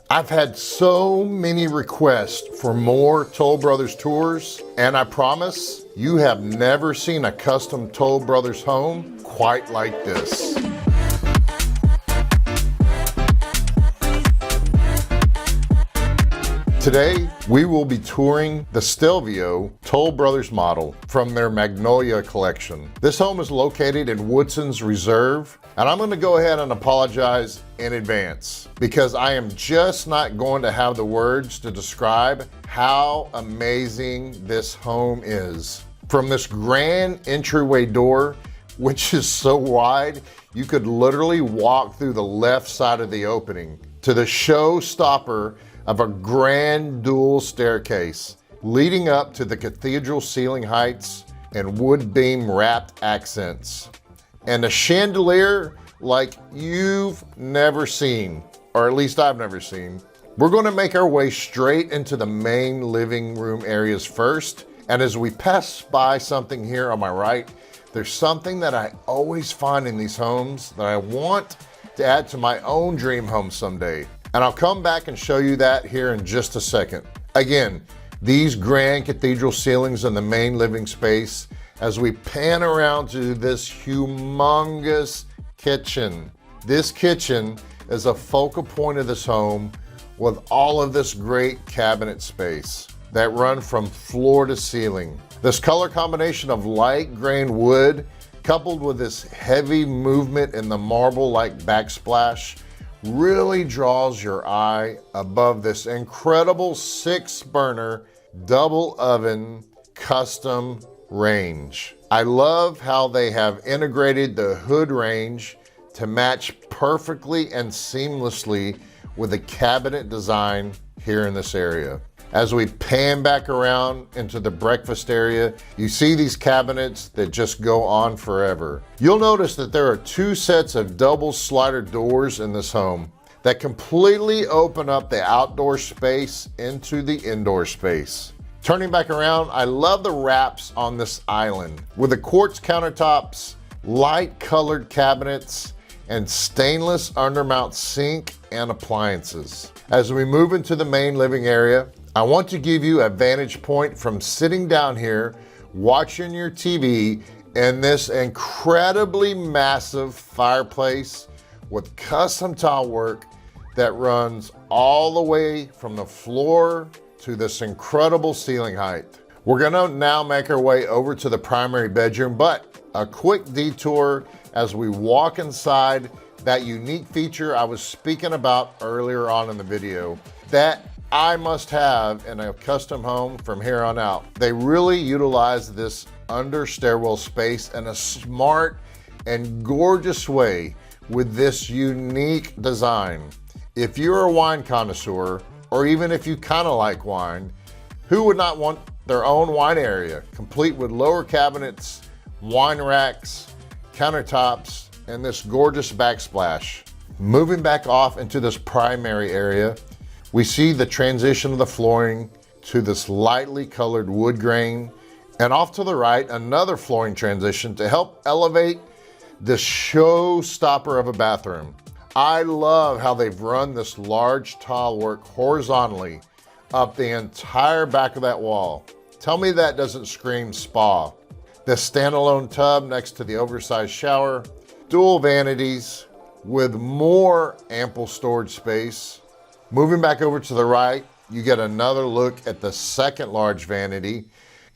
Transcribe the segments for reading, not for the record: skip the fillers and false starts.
I've had so many requests for more Toll Brothers tours, and I promise you have never seen a custom Toll Brothers home quite like this. Today, we will be touring the Stelvio Toll Brothers model from their Magnolia collection. This home is located in Woodson's Reserve, and I'm going to go ahead and apologize in advance because I am just not going to have the words to describe how amazing this home is. From this grand entryway door, which is so wide, you could literally walk through the left side of the opening, to the showstopper of a grand dual staircase leading up to the cathedral ceiling heights and wood beam wrapped accents, and a chandelier like you've never seen, or at least I've never seen. We're going to make our way straight into the main living room areas first, and as we pass by something here on my right, there's something that I always find in these homes that I want to add to my own dream home someday. And I'll come back and show you that here in just a second. Again, these grand cathedral ceilings in the main living space as we pan around to this humongous kitchen. This kitchen is a focal point of this home with all of this great cabinet space that run from floor to ceiling. This color combination of light grain wood coupled with this heavy movement in the marble-like backsplash really draws your eye above this incredible 6-burner double oven custom range. I love how they have integrated the hood range to match perfectly and seamlessly with the cabinet design here in this area. As we pan back around into the breakfast area, you see these cabinets that just go on forever. You'll notice that there are 2 sets of double slider doors in this home that completely open up the outdoor space into the indoor space. Turning back around, I love the wraps on this island with the quartz countertops, light colored cabinets, and stainless undermount sink and appliances. As we move into the main living area, I want to give you a vantage point from sitting down here, watching your TV in this incredibly massive fireplace with custom tile work that runs all the way from the floor to this incredible ceiling height. We're gonna now make our way over to the primary bedroom, but a quick detour as we walk inside that unique feature I was speaking about earlier on in the video that I must have in a custom home from here on out. They really utilize this under stairwell space in a smart and gorgeous way with this unique design. If you're a wine connoisseur, or even if you kind of like wine, who would not want their own wine area, complete with lower cabinets, wine racks, countertops, and this gorgeous backsplash? Moving back off into this primary area, we see the transition of the flooring to this lightly colored wood grain, and off to the right, another flooring transition to help elevate this showstopper of a bathroom. I love how they've run this large tile work horizontally up the entire back of that wall. Tell me that doesn't scream spa. This standalone tub next to the oversized shower, dual vanities with more ample storage space. Moving back over to the right, you get another look at the second large vanity,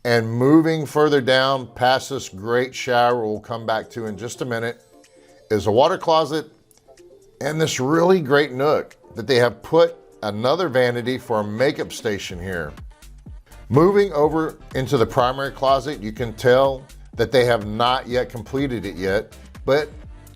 and moving further down past this great shower we'll come back to in just a minute is a water closet and this really great nook that they have put another vanity for a makeup station here. Moving over into the primary closet, you can tell that they have not yet completed it yet, but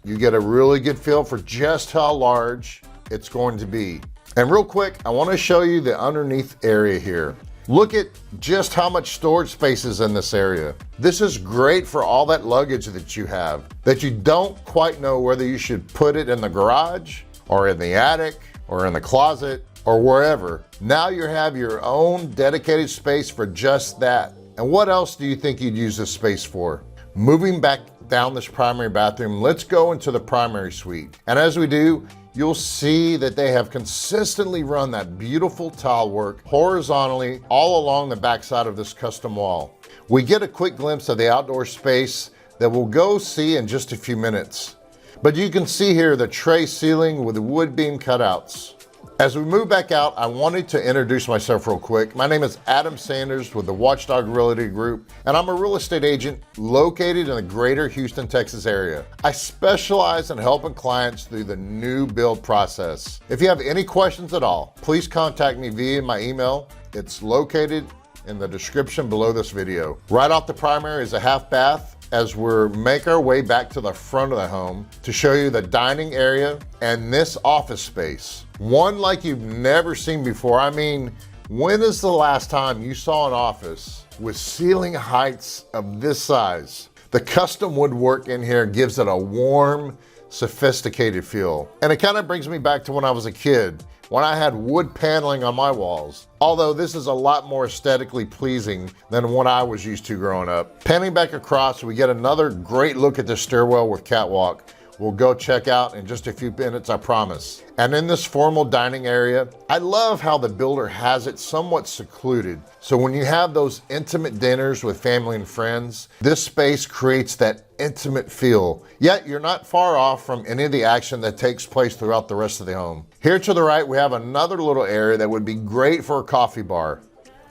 you get a really good feel for just how large it's going to be. And real quick, I want to show you the underneath area here. Look at just how much storage space is in this area. This is great for all that luggage that you have, that you don't quite know whether you should put it in the garage or in the attic or in the closet or wherever. Now you have your own dedicated space for just that. And what else do you think you'd use this space for? Moving back down this primary bathroom, let's go into the primary suite. And as we do, you'll see that they have consistently run that beautiful tile work horizontally all along the backside of this custom wall. We get a quick glimpse of the outdoor space that we'll go see in just a few minutes. But you can see here the tray ceiling with the wood beam cutouts. As we move back out, I wanted to introduce myself real quick. My name is Adam Sanders with the Watchdog Realty Group, and I'm a real estate agent located in the greater Houston, Texas area. I specialize in helping clients through the new build process. If you have any questions at all, please contact me via my email. It's located in the description below this video. Right off the primary is a half bath, as we make our way back to the front of the home to show you the dining area and this office space. One like you've never seen before. I mean, when is the last time you saw an office with ceiling heights of this size? The custom woodwork in here gives it a warm, sophisticated feel. And it kind of brings me back to when I was a kid, when I had wood paneling on my walls. Although this is a lot more aesthetically pleasing than what I was used to growing up. Panning back across, we get another great look at the stairwell with catwalk. We'll go check out in just a few minutes, I promise. And in this formal dining area, I love how the builder has it somewhat secluded. So when you have those intimate dinners with family and friends, this space creates that intimate feel. Yet you're not far off from any of the action that takes place throughout the rest of the home. Here to the right, we have another little area that would be great for a coffee bar,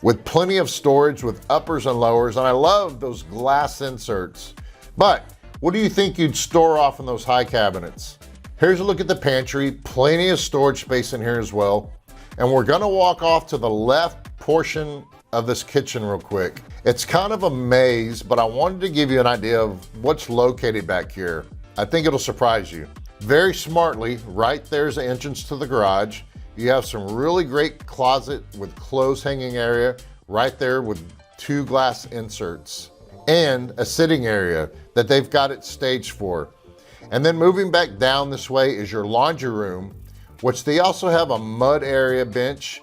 with plenty of storage with uppers and lowers, and I love those glass inserts. But what do you think you'd store off in those high cabinets? Here's a look at the pantry, plenty of storage space in here as well. And we're gonna walk off to the left portion of this kitchen real quick. It's kind of a maze, but I wanted to give you an idea of what's located back here. I think it'll surprise you. Very smartly, right there's the entrance to the garage. You have some really great closet with clothes hanging area right there with 2 glass inserts, and a sitting area that they've got it staged for. And then moving back down this way is your laundry room, which they also have a mud area bench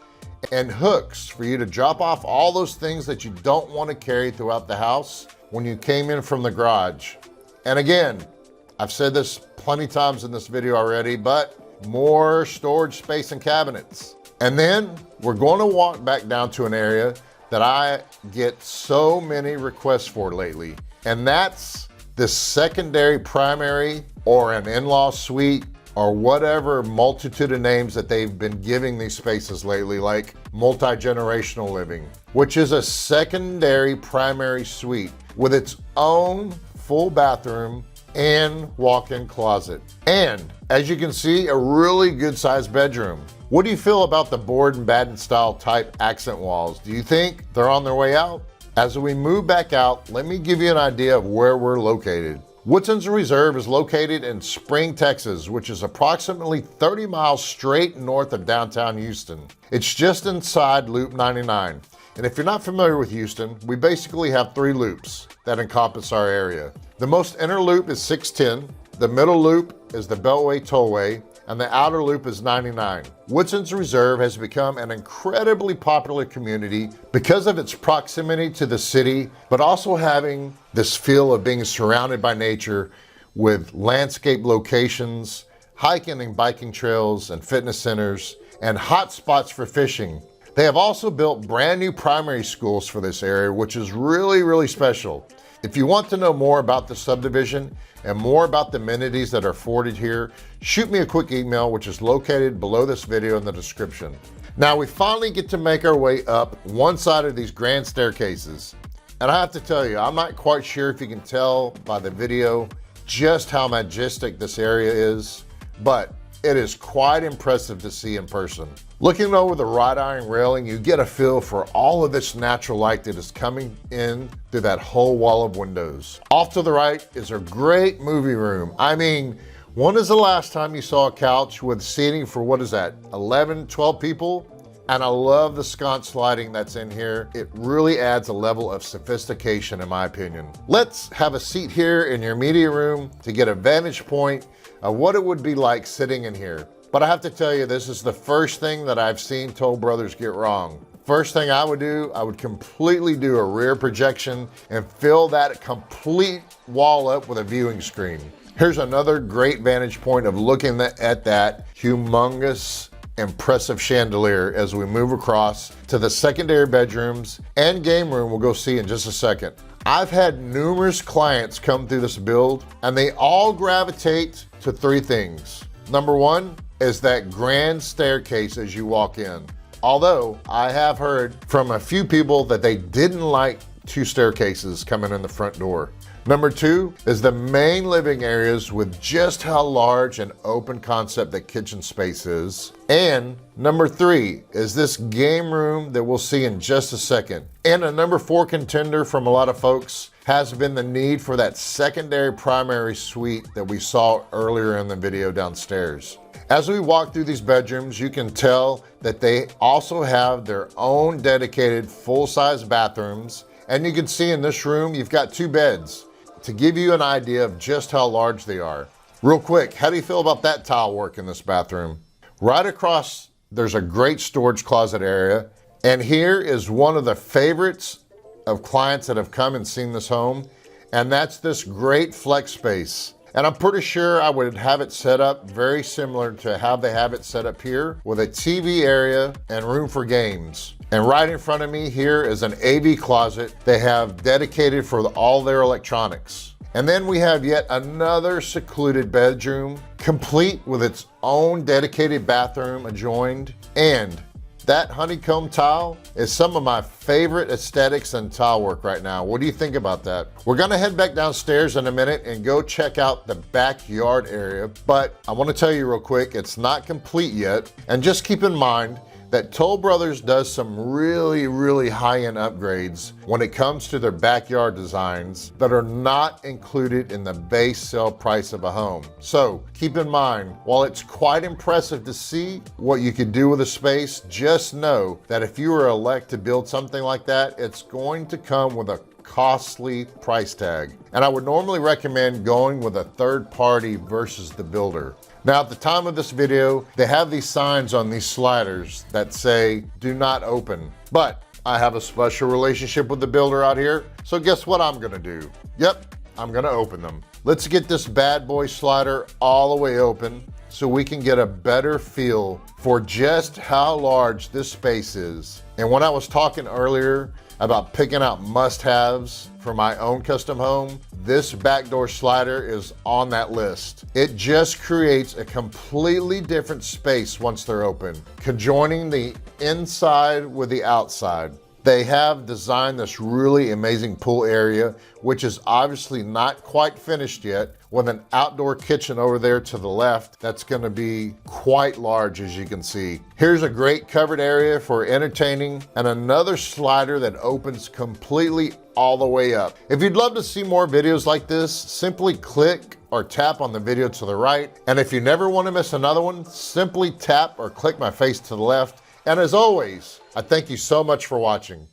and hooks for you to drop off all those things that you don't want to carry throughout the house when you came in from the garage. And again, I've said this plenty times in this video already, but more storage space and cabinets. And then we're going to walk back down to an area that I get so many requests for lately, and that's this secondary primary or an in-law suite or whatever multitude of names that they've been giving these spaces lately, like multi-generational living, which is a secondary primary suite with its own full bathroom and walk-in closet. And as you can see, a really good sized bedroom. What do you feel about the board and batten style type accent walls? Do you think they're on their way out? As we move back out, let me give you an idea of where we're located. Woodson's Reserve is located in Spring, Texas, which is approximately 30 miles straight north of downtown Houston. It's just inside Loop 99. And if you're not familiar with Houston, we basically have 3 loops that encompass our area. The most inner loop is 610, the middle loop is the Beltway Tollway, and the outer loop is 99. Woodson's Reserve has become an incredibly popular community because of its proximity to the city, but also having this feel of being surrounded by nature with landscape locations, hiking and biking trails and fitness centers, and hot spots for fishing. They have also built brand new primary schools for this area, which is really, really special. If you want to know more about the subdivision and more about the amenities that are afforded here, shoot me a quick email, which is located below this video in the description. Now we finally get to make our way up one side of these grand staircases. And I have to tell you, I'm not quite sure if you can tell by the video just how majestic this area is, but it is quite impressive to see in person. Looking over the wrought iron railing, you get a feel for all of this natural light that is coming in through that whole wall of windows. Off to the right is a great movie room. I mean, when is the last time you saw a couch with seating for, what is that, 11, 12 people? And I love the sconce lighting that's in here. It really adds a level of sophistication in my opinion. Let's have a seat here in your media room to get a vantage point of what it would be like sitting in here. But I have to tell you, this is the first thing that I've seen Toll Brothers get wrong. first thing I would do, I would completely do a rear projection and fill that complete wall up with a viewing screen. Here's another great vantage point of looking at that humongous, impressive chandelier as we move across to the secondary bedrooms and game room we'll go see in just a second. I've had numerous clients come through this build and they all gravitate to three things. Number one is that grand staircase as you walk in. Although I have heard from a few people that they didn't like two staircases coming in the front door. Number two is the main living areas with just how large and open concept the kitchen space is. And number three is this game room that we'll see in just a second. And a number four contender from a lot of folks has been the need for that secondary primary suite that we saw earlier in the video downstairs. As we walk through these bedrooms, you can tell that they also have their own dedicated full-size bathrooms. And you can see in this room, you've got two beds to give you an idea of just how large they are. Real quick, how do you feel about that tile work in this bathroom? Right across, there's a great storage closet area. And here is one of the favorites of clients that have come and seen this home. And that's this great flex space. And I'm pretty sure I would have it set up very similar to how they have it set up here with a TV area and room for games. And right in front of me here is an AV closet they have dedicated for all their electronics. And then we have yet another secluded bedroom, complete with its own dedicated bathroom adjoined. And that honeycomb tile is some of my favorite aesthetics and tile work right now. What do you think about that? We're gonna head back downstairs in a minute and go check out the backyard area, but I wanna tell you real quick, it's not complete yet. And just keep in mind that Toll Brothers does some really high-end upgrades when it comes to their backyard designs that are not included in the base sale price of a home. So keep in mind, while it's quite impressive to see what you could do with a space, just know that if you were elect to build something like that, it's going to come with a costly price tag. And I would normally recommend going with a third party versus the builder. Now, at the time of this video, they have these signs on these sliders that say, do not open. But I have a special relationship with the builder out here, so guess what I'm gonna do? Yep, I'm gonna open them. Let's get this bad boy slider all the way open so we can get a better feel for just how large this space is. And when I was talking earlier about picking out must-haves for my own custom home, this backdoor slider is on that list. It just creates a completely different space once they're open, conjoining the inside with the outside. They have designed this really amazing pool area, which is obviously not quite finished yet, with an outdoor kitchen over there to the left that's gonna be quite large, as you can see. Here's a great covered area for entertaining and another slider that opens completely all the way up. If you'd love to see more videos like this, simply click or tap on the video to the right. And if you never wanna miss another one, simply tap or click my face to the left. And as always, I thank you so much for watching.